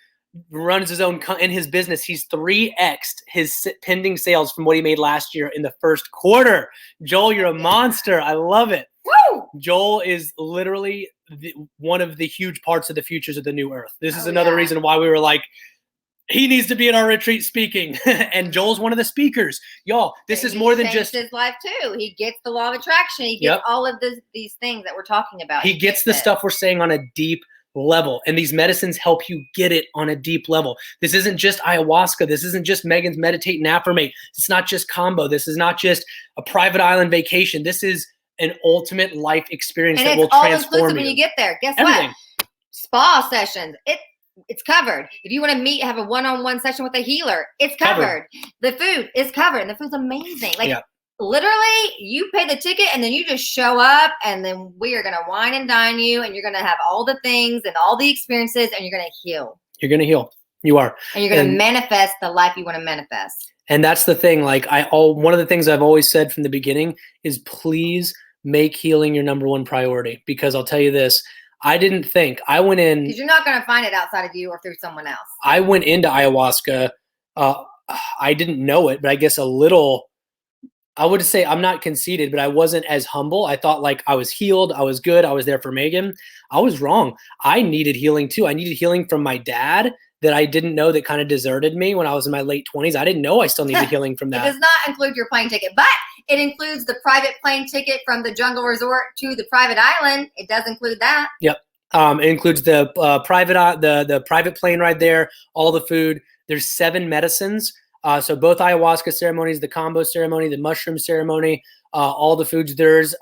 runs his own in his business. He's 3x'd his pending sales from what he made last year in the first quarter. Joel, you're a monster. I love it. Woo! Joel is literally one of the huge parts of the futures of the new earth. This is another reason why we were like, he needs to be at our retreat speaking. And Joel's one of the speakers. Y'all, this is more than just his life too. He gets the law of attraction. He gets all of these things that we're talking about. He gets the stuff we're saying on a deep level. And these medicines help you get it on a deep level. This isn't just ayahuasca. This isn't just Megan's Meditate and Affirmate. It's not just combo. This is not just a private island vacation. This is an ultimate life experience that will transform you. When you get there. Guess what? Spa sessions. It's covered. If you want to have a one-on-one session with a healer, it's covered. The food is covered, and the food's amazing. Literally, you pay the ticket, and then you just show up, and then we are going to wine and dine you, and you're going to have all the things and all the experiences, and you're going to heal. You're going to heal. You are. And you're going to manifest the life you want to manifest. And that's the thing. One of the things I've always said from the beginning is please make healing your number one priority, because I'll tell you this. I didn't think. I went in. Because you're not going to find it outside of you or through someone else. I went into ayahuasca. I didn't know it, but I guess a little. I would say I'm not conceited, but I wasn't as humble. I thought like I was healed. I was good. I was there for Megan. I was wrong. I needed healing too. I needed healing from my dad that I didn't know, that kind of deserted me when I was in my late 20s. I didn't know I still needed healing from that. It does not include your plane ticket, but it includes the private plane ticket from the jungle resort to the private island. It does include that. Yep. It includes the private plane ride there, all the food. There's 7 medicines. So both ayahuasca ceremonies, the combo ceremony, the mushroom ceremony, all the foods. There's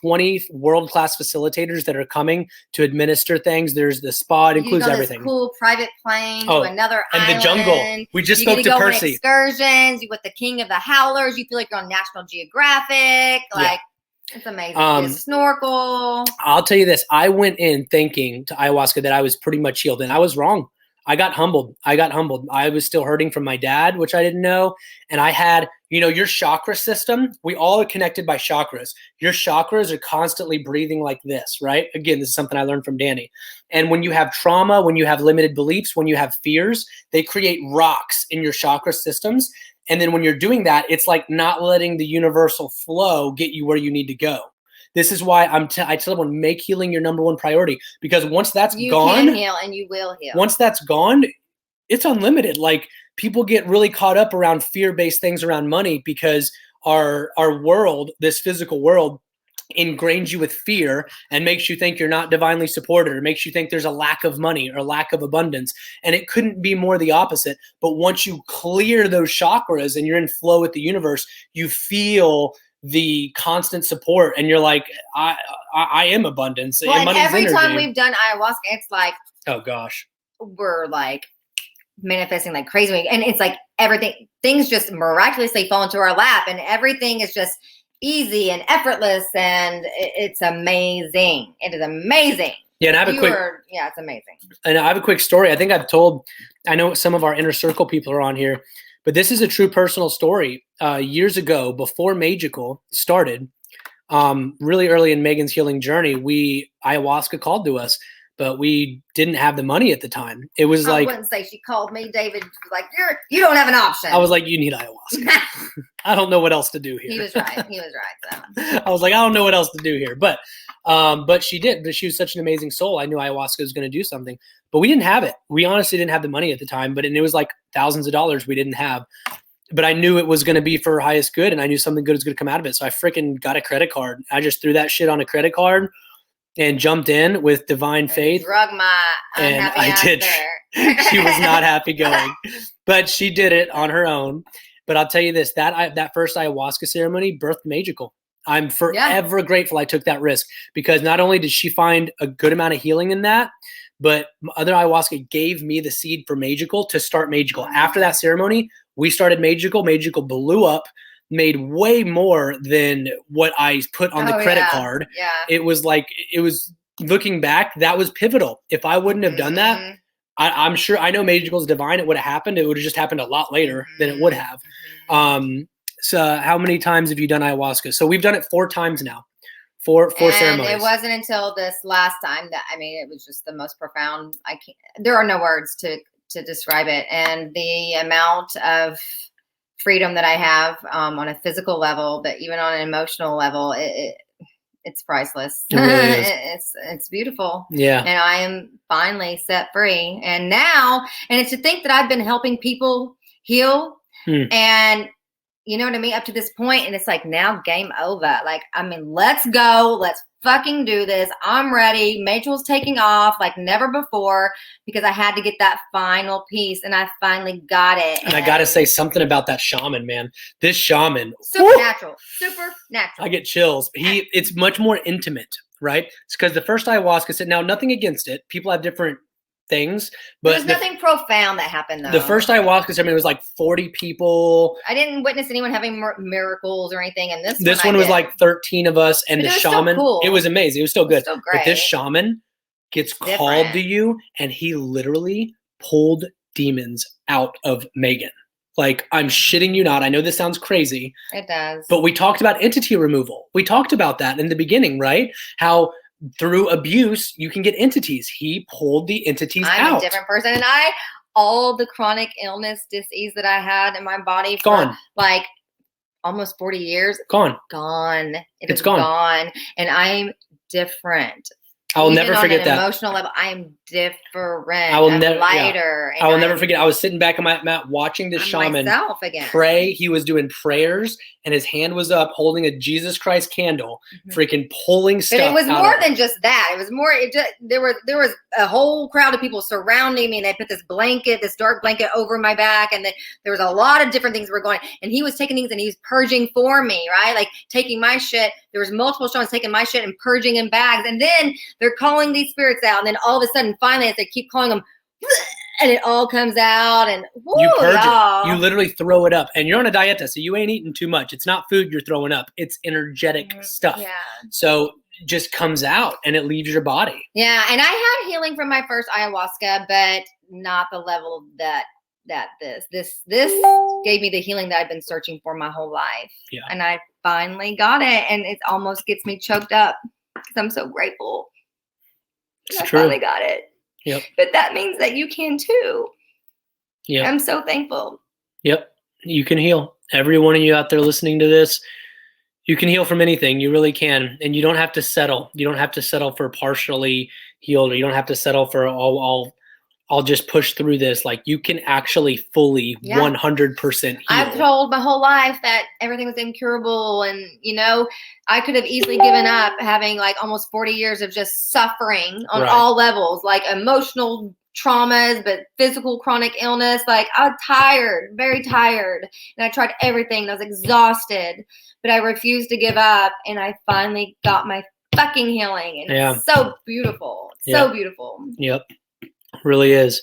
20 world-class facilitators that are coming to administer things. There's the spa. It includes everything. Cool private plane to another island. And the jungle. We just spoke to Percy. Excursions. You with the king of the howlers. You feel like you're on National Geographic. It's amazing. You snorkel. I'll tell you this. I went in thinking to ayahuasca that I was pretty much healed, and I was wrong. I got humbled. I was still hurting from my dad, which I didn't know. And I had, your chakra system, we all are connected by chakras. Your chakras are constantly breathing like this, right? Again, this is something I learned from Danny. And when you have trauma, when you have limited beliefs, when you have fears, they create rocks in your chakra systems. And then when you're doing that, it's like not letting the universal flow get you where you need to go. This is why I tell everyone, make healing your number one priority, because once that's gone, you can heal and you will heal. Once that's gone, it's unlimited. Like, people get really caught up around fear-based things around money because our world, this physical world, ingrains you with fear and makes you think you're not divinely supported, or makes you think there's a lack of money or lack of abundance. And it couldn't be more the opposite. But once you clear those chakras and you're in flow with the universe, you feel the constant support, and you're like, I am abundance. Well, and every time we've done ayahuasca, it's like, oh gosh, we're like manifesting like crazy, and it's like things just miraculously fall into our lap, and everything is just easy and effortless, and it's amazing. It is amazing. Yeah, and I have it's amazing. And I have a quick story. I know some of our inner circle people are on here, but this is a true personal story. Years ago, before Magical started, really early in Megan's healing journey, ayahuasca called to us, but we didn't have the money at the time. It was I wouldn't say she called me. David was like, you don't have an option. I was like, you need ayahuasca. I don't know what else to do here. He was right. So. I was like, I don't know what else to do here. But she did. But she was such an amazing soul. I knew ayahuasca was going to do something. But we didn't have it. We honestly didn't have the money at the time. And it was like thousands of dollars we didn't have. But I knew it was going to be for her highest good. And I knew something good was going to come out of it. So I freaking got a credit card. I just threw that shit on a credit card and jumped in with divine faith. Drug my unhappy ass there. She was not happy going. But she did it on her own. But I'll tell you this, that first ayahuasca ceremony birthed Magical. I'm forever grateful I took that risk, because not only did she find a good amount of healing in that, but other ayahuasca gave me the seed for Magical to start Magical. After that ceremony, we started Magical. Magical blew up, made way more than what I put on the credit card. Yeah. It was looking back, that was pivotal. If I wouldn't have done that, I'm sure, I know Magical's Divine, it would have happened. It would have just happened a lot later than it would have. So how many times have you done ayahuasca? So we've done it 4 times now. Four ceremonies. It wasn't until this last time that, it was just the most profound. There are no words to describe it. And the amount of freedom that I have on a physical level, but even on an emotional level, it's priceless. It really is. It's beautiful. Yeah. And I am finally set free. And now, and it's to think that I've been helping people heal and, you know what I mean? Up to this point, and it's like, now game over. Like, let's go. Let's fucking do this. I'm ready. Major's taking off like never before because I had to get that final piece, and I finally got it. And I got to say something about that shaman, man. This shaman. Supernatural. I get chills. It's much more intimate, right? It's because the first ayahuasca said, now nothing against it. People have different things, but there's nothing profound that happened though. The first ayahuasca ceremony was like 40 people. I didn't witness anyone having miracles or anything, and this one was like 13 of us, and the shaman. Cool. It was amazing. It was still good. Still great. But this shaman gets called to you, and he literally pulled demons out of Megan. Like, I'm shitting you not. I know this sounds crazy. It does. But we talked about entity removal. We talked about that in the beginning, right? How through abuse, you can get entities. He pulled the entities out. I'm a different person. And all the chronic illness, disease that I had in my body for like almost 40 years. Gone. It's gone. And I'm different. I will never forget that. On an emotional level, I am different. I will I'm never lighter. I will never forget. I was sitting back on my mat watching this shaman pray. He was doing prayers, and his hand was up, holding a Jesus Christ candle, freaking pulling stuff. But it was more than just that. It was more. There was a whole crowd of people surrounding me, and they put this dark blanket over my back, and then there was a lot of different things that were going. And he was taking things, and he was purging for me, right? Like taking my shit. There was multiple shamans taking my shit and purging in bags, and then they're calling these spirits out, and then all of a sudden, finally, as they keep calling them, and it all comes out, and whoo, you purge it. You literally throw it up, and you're on a dieta, so you ain't eating too much. It's not food you're throwing up; it's energetic stuff. Yeah. So it just comes out, and it leaves your body. Yeah, and I had healing from my first ayahuasca, but not the level that this gave me the healing that I've been searching for my whole life. Yeah, and I finally got it, and it almost gets me choked up because I'm so grateful. It's true. I finally got it. Yep. But that means that you can too. Yeah. I'm so thankful. Yep. You can heal. Every one of you out there listening to this, you can heal from anything. You really can. And you don't have to settle. You don't have to settle for partially healed, or you don't have to settle for I'll just push through this. Like, you can actually fully 100% heal. I've told my whole life that everything was incurable, and I could have easily given up, having like almost 40 years of just suffering on all levels, like emotional traumas, but physical chronic illness. Like, I was tired, very tired, and I tried everything, and I was exhausted, but I refused to give up, and I finally got my fucking healing, and it's so beautiful. So beautiful. Yep. Really is.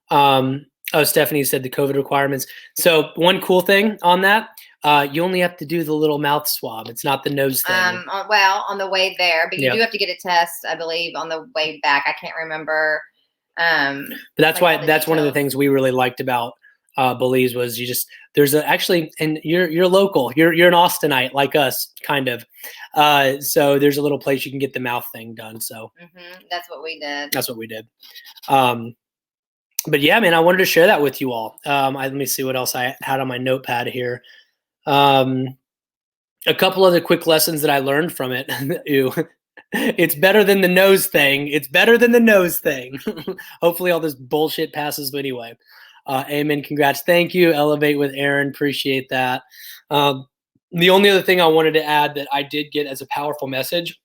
Stephanie said the COVID requirements. So one cool thing on that, you only have to do the little mouth swab. It's not the nose thing. Well, on the way there, but you do have to get a test, I believe, on the way back. I can't remember. But that's one of the things we really liked about Belize was there's actually, and you're local, you're an Austinite like us, kind of. So there's a little place you can get the mouth thing done. So that's what we did. But yeah, man, I wanted to share that with you all. Let me see what else I had on my notepad here. A couple other quick lessons that I learned from it. Ew. It's better than the nose thing. Hopefully all this bullshit passes anyway. Amen. Congrats. Thank you. Elevate with Aaron. Appreciate that. The only other thing I wanted to add that I did get as a powerful message,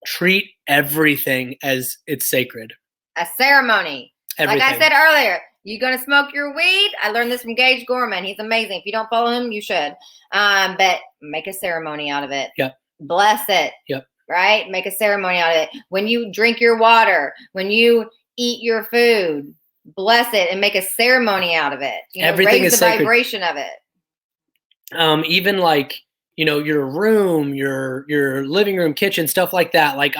treat everything as it's sacred. A ceremony. Everything. Like I said earlier, you going to smoke your weed? I learned this from Gage Gorman. He's amazing. If you don't follow him, you should. But make a ceremony out of it. Yep. Bless it. Yep. Right? Make a ceremony out of it. When you drink your water, when you eat your food, bless it and make a ceremony out of it. Everything raise is the sacred. Vibration of it. Even like, your room, your living room, kitchen, stuff like that. Like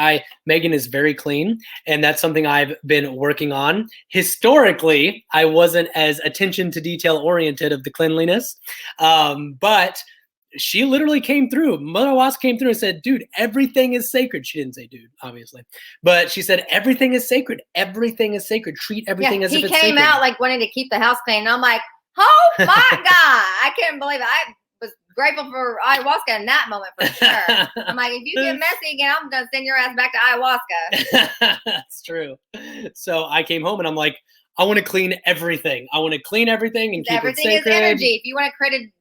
Megan is very clean, and that's something I've been working on. Historically, I wasn't as attention to detail oriented of the cleanliness, but she literally came through. Mother Ayahuasca came through and said, dude, everything is sacred. She didn't say dude, obviously, but she said, everything is sacred. Everything is sacred. Treat everything as if it's sacred. He came out like wanting to keep the house clean. And I'm like, oh my God, I couldn't believe it. I was grateful for ayahuasca in that moment for sure. I'm like, if you get messy again, I'm going to send your ass back to ayahuasca. That's true. So I came home and I'm like, I want to clean everything. I want to clean everything and keep everything it sacred. Everything is energy. If you want to create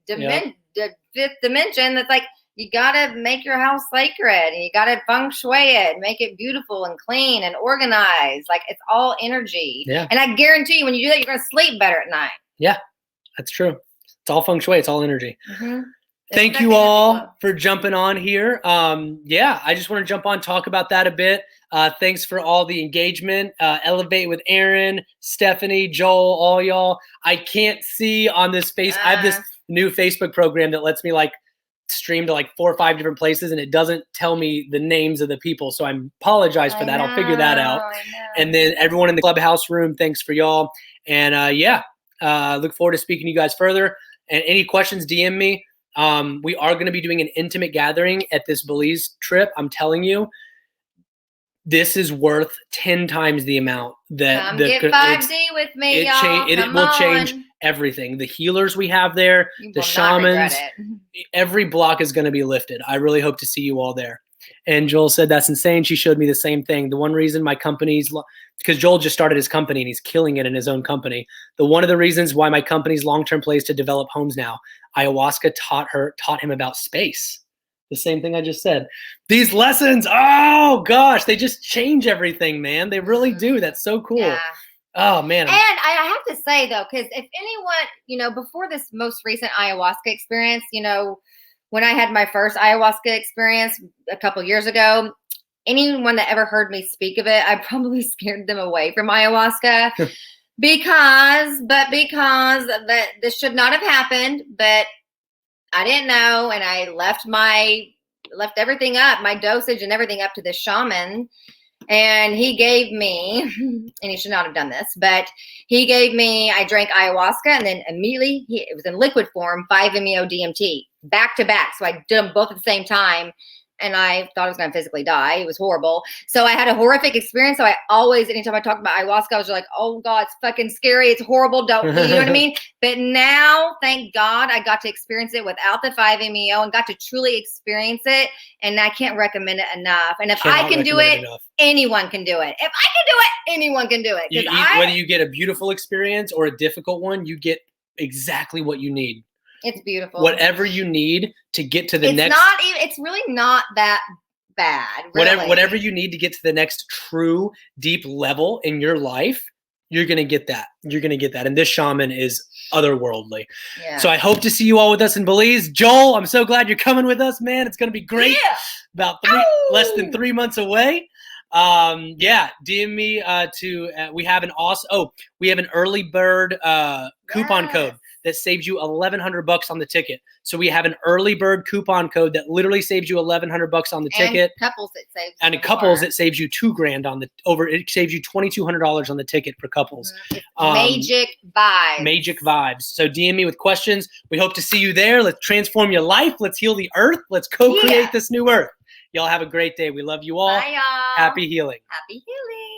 a fifth dimension, that's like, you got to make your house sacred and you got to feng shui it, make it beautiful and clean and organized. Like it's all energy. Yeah. And I guarantee you when you do that, you're going to sleep better at night. Yeah, that's true. It's all feng shui. It's all energy. Mm-hmm. Thank you all for jumping on here. Yeah, I just want to jump on, talk about that a bit. Thanks for all the engagement. Elevate with Aaron, Stephanie, Joel, all y'all. I can't see on this face. I have this new Facebook program that lets me like stream to like 4 or 5 different places, and it doesn't tell me the names of the people. So I apologize for that. I'll figure that out. And then everyone in the clubhouse room, thanks for y'all. And look forward to speaking to you guys further. And any questions, DM me. We are going to be doing an intimate gathering at this Belize trip. I'm telling you, this is worth 10 times the amount that Come get 5D with me, y'all. It will change everything. The healers we have there, the shamans, every block is going to be lifted. I really hope to see you all there. And Joel said, that's insane. She showed me the same thing. The one reason my company's, because Joel just started his company and he's killing it in his own company. One of the reasons why my company's long-term play is to develop homes now. Ayahuasca taught him about space. The same thing I just said. These lessons, oh gosh, they just change everything, man. They really do. That's so cool. Yeah. Oh man. And I have to say though, because if anyone, before this most recent ayahuasca experience, when I had my first ayahuasca experience a couple years ago, anyone that ever heard me speak of it, I probably scared them away from ayahuasca because this should not have happened, but I didn't know. And I left everything up, my dosage and everything up to the shaman. And he gave me, and he should not have done this, but he gave me, I drank ayahuasca and then immediately, it was in liquid form, 5-MeO DMT, back to back. So I did them both at the same time. And I thought I was going to physically die. It was horrible. So I had a horrific experience. So I always, anytime I talk about ayahuasca, I was like, oh God, it's fucking scary. It's horrible. Don't, you know what I mean? But now, thank God, I got to experience it without the 5-MeO and got to truly experience it. And I can't recommend it enough. And if I can do it, anyone can do it. If I can do it, anyone can do it. Whether you get a beautiful experience or a difficult one, you get exactly what you need. It's beautiful. Whatever you need to get to the next. It's really not that bad. Really. Whatever you need to get to the next true deep level in your life, you're going to get that. You're going to get that. And this shaman is otherworldly. Yeah. So I hope to see you all with us in Belize. Joel, I'm so glad you're coming with us, man. It's going to be great. Yeah. About less than 3 months away. DM me we have an early bird coupon code that saves you $1,100 on the ticket. So we have an early bird coupon code that literally saves you $1,100 on the ticket. Couples it saves. And couples it saves you $2,000 it saves you $2,200 on the ticket for couples. Magic vibes. Magic vibes. So DM me with questions. We hope to see you there. Let's transform your life. Let's heal the earth. Let's co-create this new earth. Y'all have a great day. We love you all. Bye, y'all. Happy healing. Happy healing.